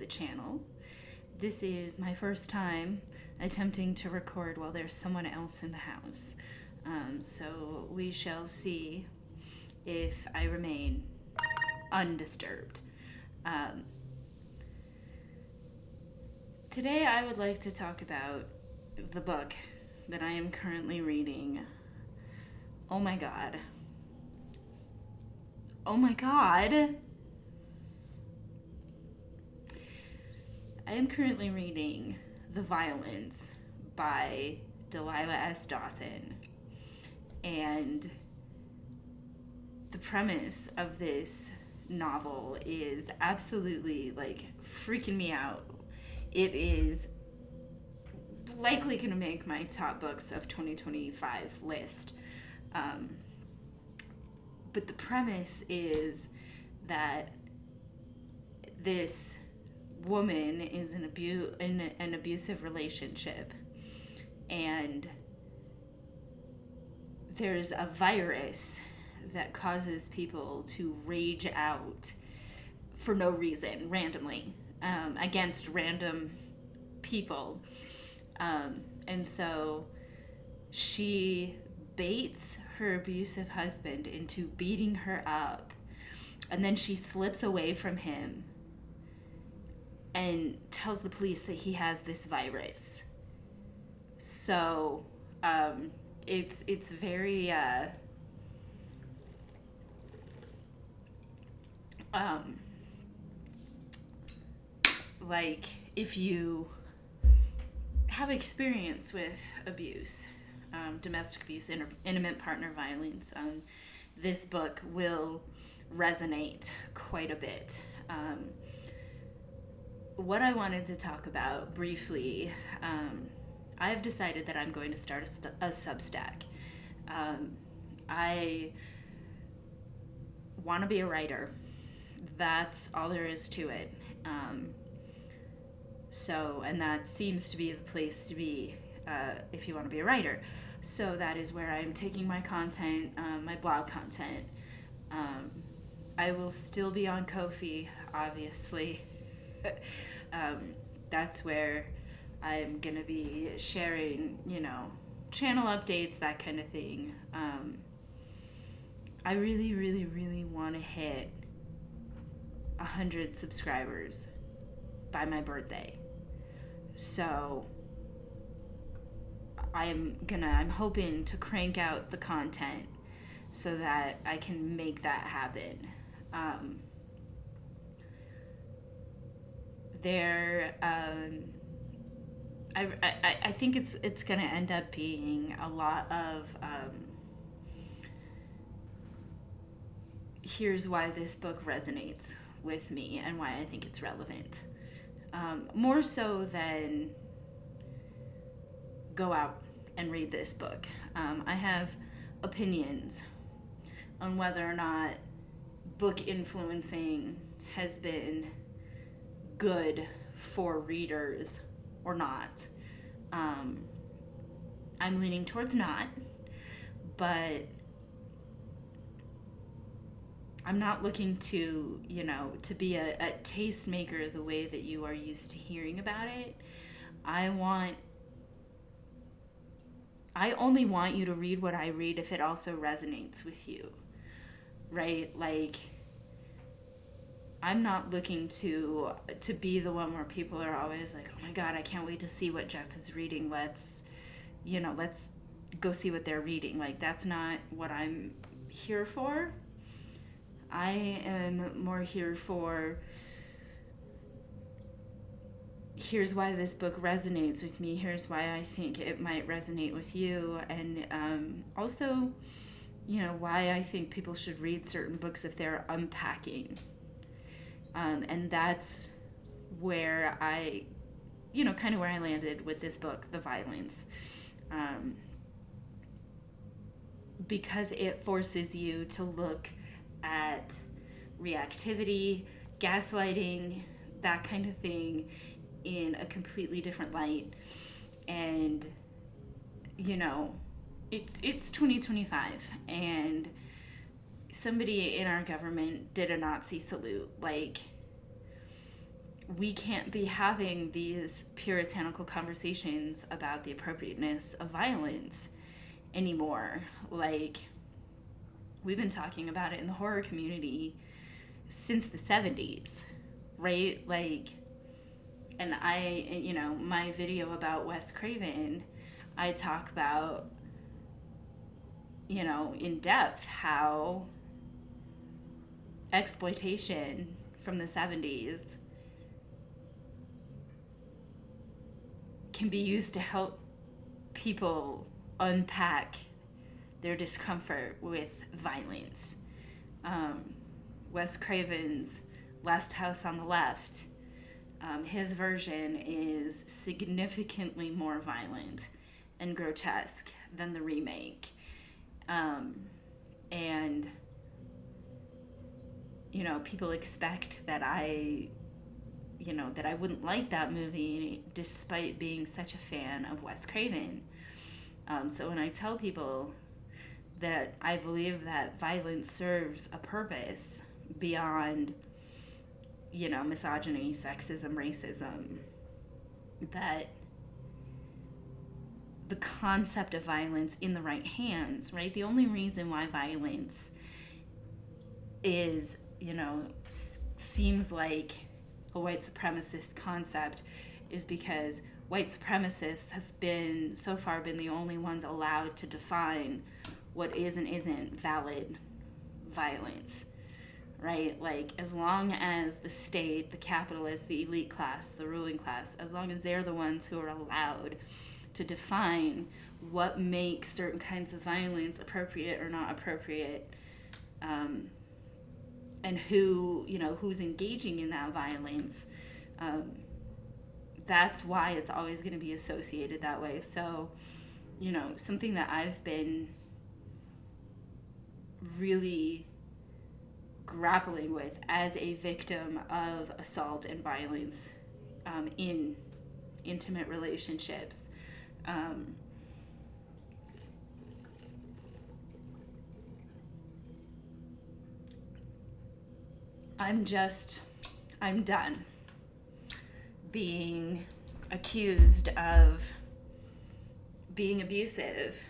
channel. This is my first time attempting to record while there's someone else in the house. So we shall see if I remain undisturbed. Today I would like to talk about the book that I am currently reading. Oh my god. I am currently reading The Violence by Delilah S. Dawson. And the premise of this novel is absolutely, freaking me out. It is likely going to make my top books of 2025 list. But the premise is that this woman is in an abusive relationship, and there's a virus that causes people to rage out for no reason, randomly, against random people. And so she baits her abusive husband into beating her up, and then she slips away from him and tells the police that he has this virus. So it's very if you have experience with abuse, domestic abuse, intimate partner violence, this book will resonate quite a bit. What I wanted to talk about briefly, I've decided that I'm going to start a Substack. I want to be a writer. That's all there is to it. And that seems to be the place to be if you want to be a writer. So that is where I'm taking my content, my blog content. I will still be on Ko-fi, obviously. That's where I'm going to be sharing, channel updates, that kind of thing. I really, really, really want to hit 100 subscribers by my birthday. So I'm hoping to crank out the content so that I can make that happen. I think it's going to end up being a lot of here's why this book resonates with me and why I think it's relevant. More so than go out and read this book. I have opinions on whether or not book influencing has been good for readers or not. I'm leaning towards not, but I'm not looking to, to be a tastemaker the way that you are used to hearing about it. I only want you to read what I read if it also resonates with you, right? I'm not looking to be the one where people are always like, oh my God, I can't wait to see what Jess is reading. Let's go see what they're reading. That's not what I'm here for. I am more here for, here's why this book resonates with me. Here's why I think it might resonate with you. And also, why I think people should read certain books if they're unpacking. And that's where I, kind of where I landed with this book, The Violence. Because it forces you to look at reactivity, gaslighting, that kind of thing in a completely different light. And, it's 2025, and somebody in our government did a Nazi salute. we can't be having these puritanical conversations about the appropriateness of violence anymore. Like, we've been talking about it in the horror community since the 70s, right? Like, and my video about Wes Craven, I talk about, in depth how exploitation from the 70s can be used to help people unpack their discomfort with violence. Wes Craven's Last House on the Left, his version is significantly more violent and grotesque than the remake. And, people expect that I wouldn't like that movie despite being such a fan of Wes Craven. So when I tell people that I believe that violence serves a purpose beyond, misogyny, sexism, racism, that the concept of violence in the right hands, right? The only reason why violence is, seems like a white supremacist concept is because white supremacists have so far been the only ones allowed to define what is and isn't valid violence, right? Like, as long as the state, the capitalists, the elite class, the ruling class, as long as they're the ones who are allowed to define what makes certain kinds of violence appropriate or not appropriate, and who's engaging in that violence, that's why it's always going to be associated that way. So, something that I've been really grappling with as a victim of assault and violence in intimate relationships. I'm done being accused of being abusive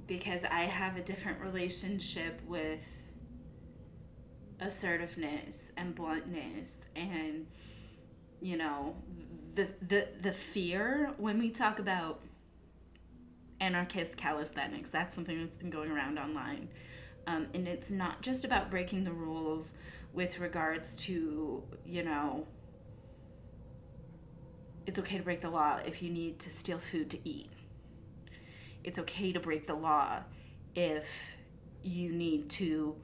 because I have a different relationship with assertiveness and bluntness and, the fear when we talk about anarchist calisthenics. That's something that's been going around online. And it's not just about breaking the rules with regards to, it's okay to break the law if you need to steal food to eat. It's okay to break the law if you need to,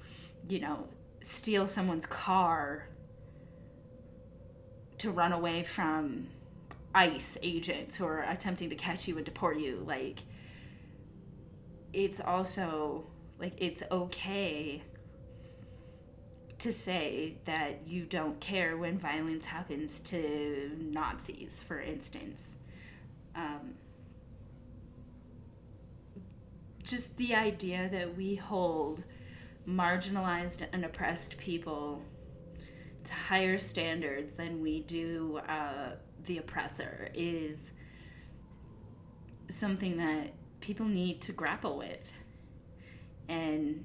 steal someone's car to run away from ICE agents who are attempting to catch you and deport you. Like, it's also, like, it's okay to say that you don't care when violence happens to Nazis, for instance. Just the idea that we hold marginalized and oppressed people to higher standards than we do the oppressor is something that people need to grapple with. And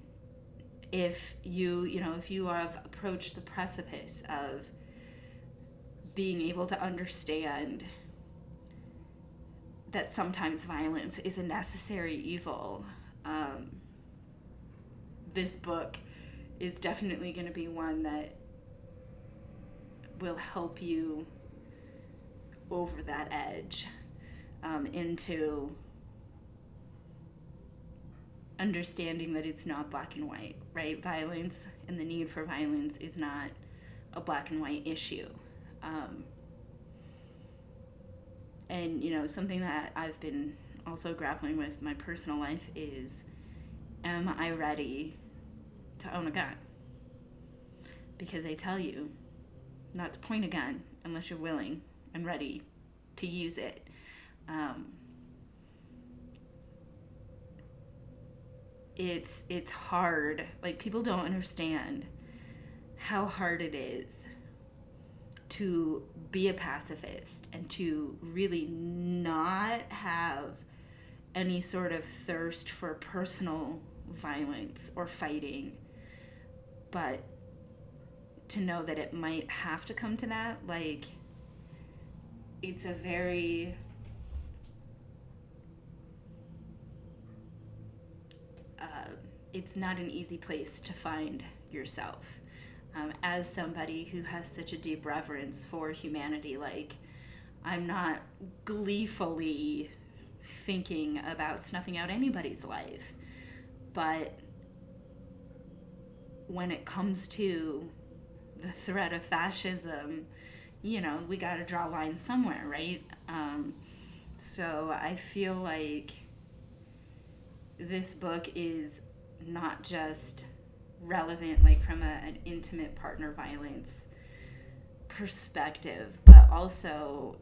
if you have approached the precipice of being able to understand that sometimes violence is a necessary evil, this book is definitely going to be one that will help you over that edge into understanding that it's not black and white, right? Violence and the need for violence is not a black and white issue. And, something that I've been also grappling with in my personal life is, am I ready to own a gun? Because they tell you not to point a gun unless you're willing and ready to use it. It's hard. Like, people don't understand how hard it is to be a pacifist and to really not have any sort of thirst for personal violence or fighting, but to know that it might have to come to that. Like, it's a very it's not an easy place to find yourself. As somebody who has such a deep reverence for humanity, like, I'm not gleefully thinking about snuffing out anybody's life, but when it comes to the threat of fascism, we got to draw lines somewhere, right? So I feel like this book is not just relevant, like, from an intimate partner violence perspective, but also,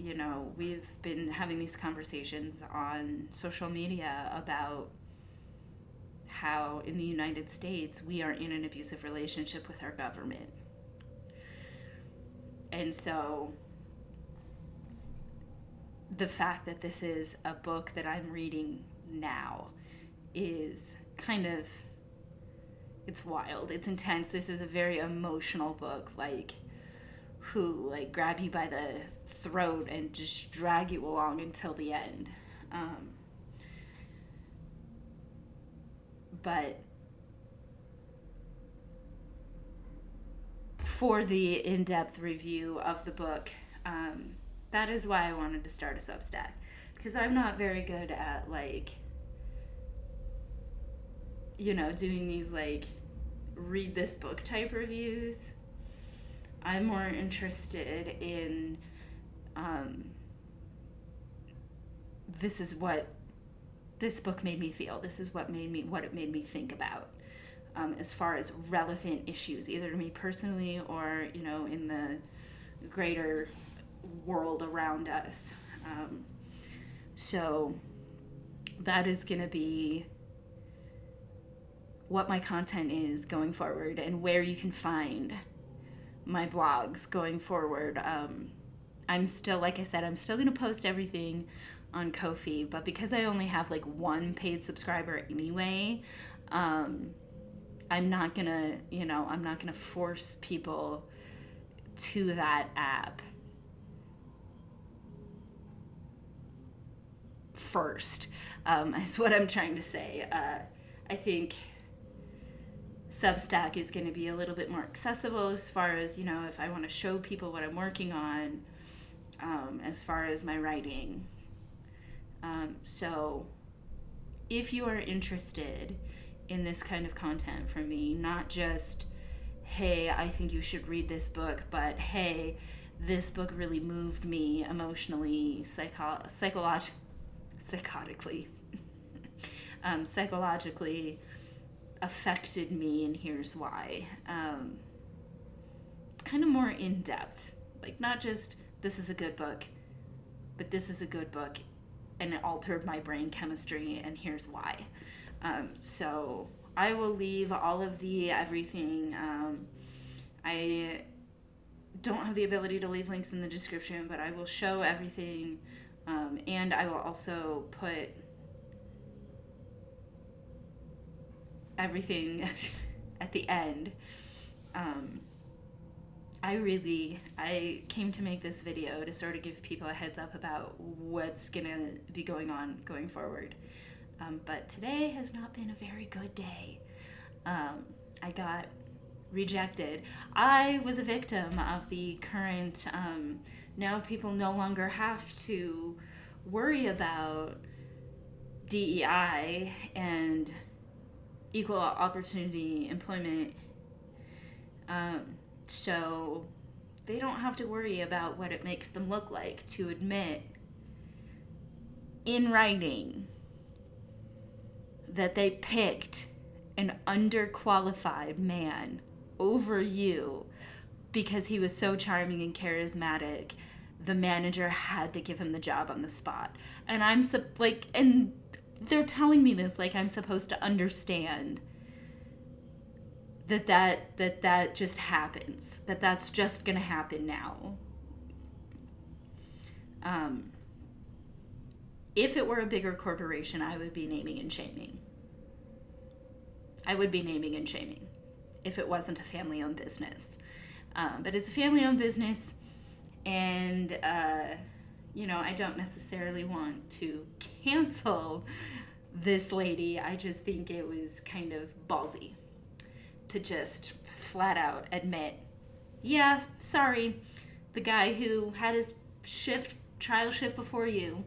we've been having these conversations on social media about how in the United States we are in an abusive relationship with our government. And so the fact that this is a book that I'm reading now is kind of, it's wild, it's intense. This is a very emotional book, who grab you by the throat and just drag you along until the end. But for the in-depth review of the book, that is why I wanted to start a Substack, because I'm not very good at doing these read this book type reviews. I'm more interested in this is what this book made me feel. This is what it made me think about, as far as relevant issues, either to me personally or in the greater world around us. So that is going to be what my content is going forward, and where you can find my blogs going forward. I'm still, like I said, I'm still going to post everything on Ko-fi, but because I only have one paid subscriber anyway, I'm not gonna force people to that app first, is what I'm trying to say. I think Substack is going to be a little bit more accessible as far as, if I want to show people what I'm working on, as far as my writing. So if you are interested in this kind of content from me, not just, hey, I think you should read this book, but hey, this book really moved me emotionally, psychologically, affected me, and here's why. Kind of more in depth, not just this is a good book, but this is a good book and it altered my brain chemistry, and here's why. So I will leave all of the everything. I don't have the ability to leave links in the description, but I will show everything, and I will also put everything at the end. I came to make this video to sort of give people a heads up about what's gonna be going on going forward. But today has not been a very good day. I got rejected. I was a victim of the current, now people no longer have to worry about DEI and equal opportunity employment. So they don't have to worry about what it makes them look like to admit in writing that they picked an underqualified man over you because he was so charming and charismatic. The manager had to give him the job on the spot. And and they're telling me this like I'm supposed to understand that just happens, that's just gonna happen now. Um, if it were a bigger corporation, I would be naming and shaming. I would be naming and shaming if it wasn't a family-owned business. But it's a family-owned business, and I don't necessarily want to cancel this lady. I just think it was kind of ballsy to just flat out admit, yeah, sorry, the guy who had his trial shift before you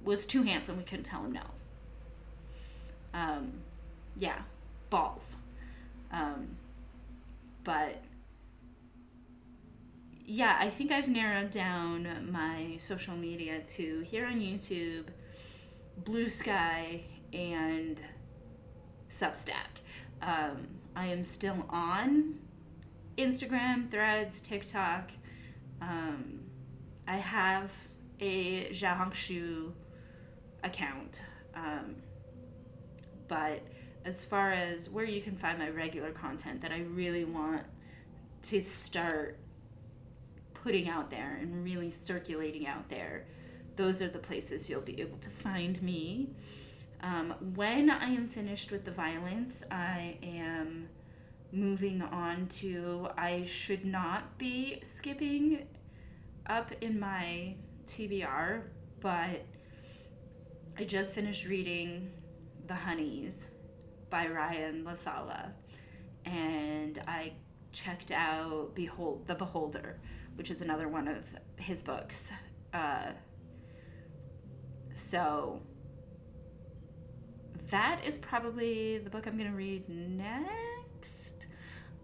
was too handsome. We couldn't tell him no. Um, yeah, balls. Um, but yeah, I think I've narrowed down my social media to here on YouTube, Blue Sky, and Substack. I am still on Instagram, Threads, TikTok. I have a Xiaohongshu account. But as far as where you can find my regular content that I really want to start putting out there and really circulating out there, those are the places you'll be able to find me. When I am finished with the violence, I am moving on to, I should not be skipping up in my TBR, but I just finished reading The Honeys by Ryan LaSala, and I checked out The Beholder, which is another one of his books. So that is probably the book I'm going to read next.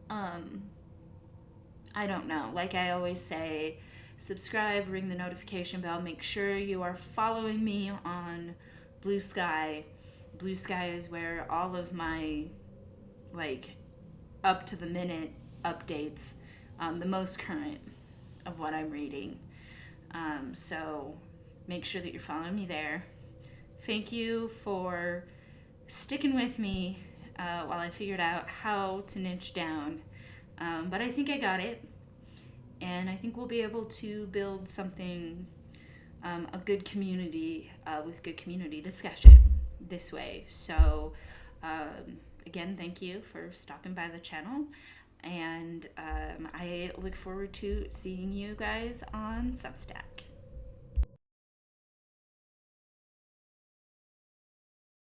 I don't know. Like I always say, subscribe, ring the notification bell, make sure you are following me on Blue Sky. Blue Sky is where all of my up to the minute updates, the most current of what I'm reading. So make sure that you're following me there. Thank you for sticking with me while I figured out how to niche down. But I think I got it. And I think we'll be able to build something, a good community with good community discussion this way. So, again, thank you for stopping by the channel. And I look forward to seeing you guys on Substack.